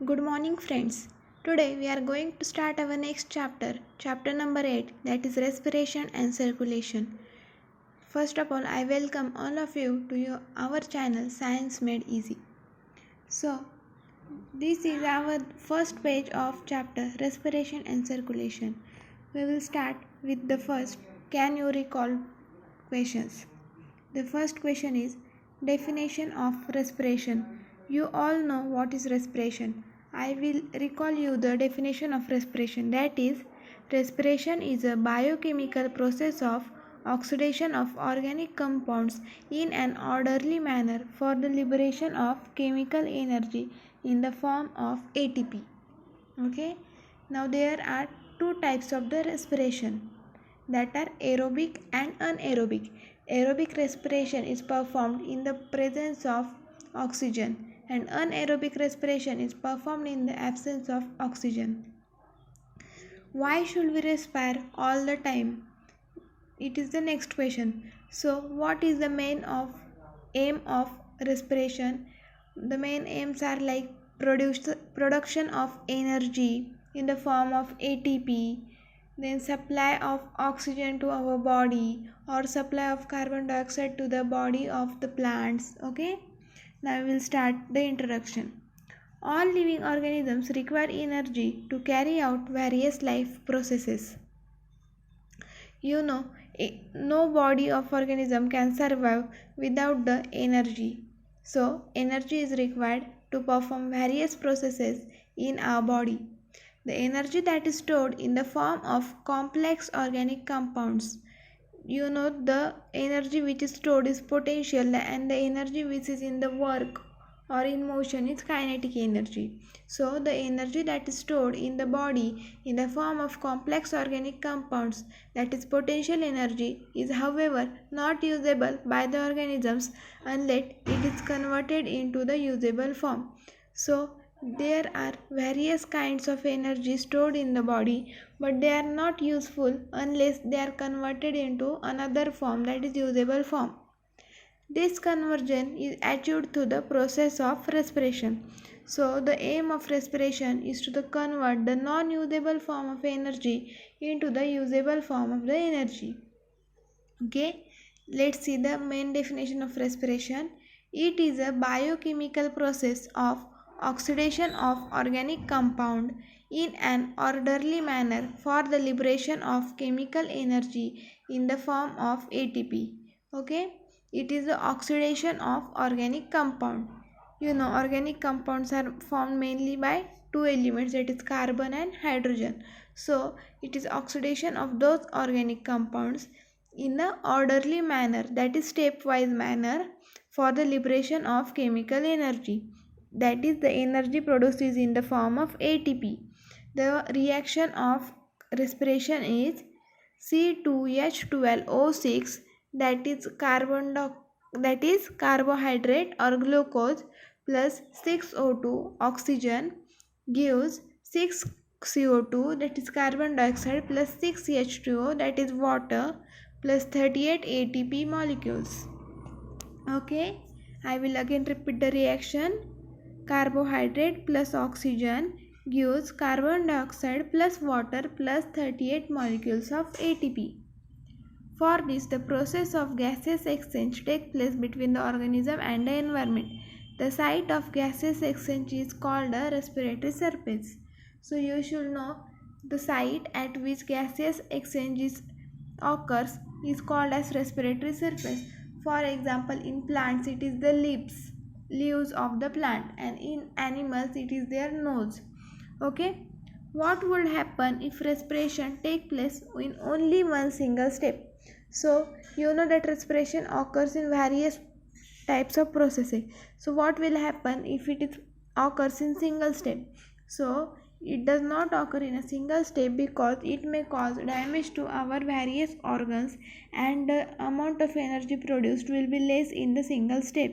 Good morning, friends. Today we are going to start our next chapter, chapter number 8, that is respiration and circulation. First of all, I welcome all of you to our channel Science Made Easy. So, this is our first page of chapter respiration and circulation. We will start with the first can you recall questions. The first question is definition of respiration. You all know what is respiration. I will recall you the definition of respiration. That is, respiration is a biochemical process of oxidation of organic compounds in an orderly manner for the liberation of chemical energy in the form of ATP. Okay. Now there are two types of the respiration, that are aerobic and anaerobic. Aerobic respiration is performed in the presence of oxygen and anaerobic respiration is performed in the absence of oxygen. Why should we respire all the time? It is the next question. So what is the aim of respiration? The main aims are like production of energy in the form of ATP, then supply of oxygen to our body or supply of carbon dioxide to the body of the plants. Okay, now we will start the introduction. All living organisms require energy to carry out various life processes. No body of organism can survive without the energy. So energy is required to perform various processes in our body. The energy that is stored in the form of complex organic compounds. The energy which is stored is potential and the energy which is in the work or in motion is kinetic energy. So the energy that is stored in the body in the form of complex organic compounds, that is potential energy, is however not usable by the organisms unless it is converted into the usable form. So there are various kinds of energy stored in the body, but they are not useful unless they are converted into another form, that is usable form. This conversion is achieved through the process of respiration. So the aim of respiration is to convert the non-usable form of energy into the usable form of the energy. Okay, let's see the main definition of respiration. It is a biochemical process of oxidation of organic compound in an orderly manner for the liberation of chemical energy in the form of ATP. Okay, it is the oxidation of organic compound. Organic compounds are formed mainly by two elements, that is carbon and hydrogen. So it is oxidation of those organic compounds in an orderly manner, that is stepwise manner, for the liberation of chemical energy, that is the energy produced is in the form of ATP. The reaction of respiration is C2H12O6, that is carbohydrate or glucose, plus 6O2 oxygen gives 6CO2, that is carbon dioxide, plus 6H2O, that is water, plus 38 ATP molecules. Okay, I will again repeat the reaction. Carbohydrate plus oxygen gives carbon dioxide plus water plus 38 molecules of ATP. For this, the process of gaseous exchange takes place between the organism and the environment. The site of gaseous exchange is called a respiratory surface. So you should know the site at which gaseous exchange occurs is called as respiratory surface. For example, in plants it is the leaves of the plant, and in animals it is their nose. Okay, what would happen if respiration take place in only one single step? So that respiration occurs in various types of processing. So what will happen if it occurs in single step? So it does not occur in a single step because it may cause damage to our various organs and the amount of energy produced will be less in the single step.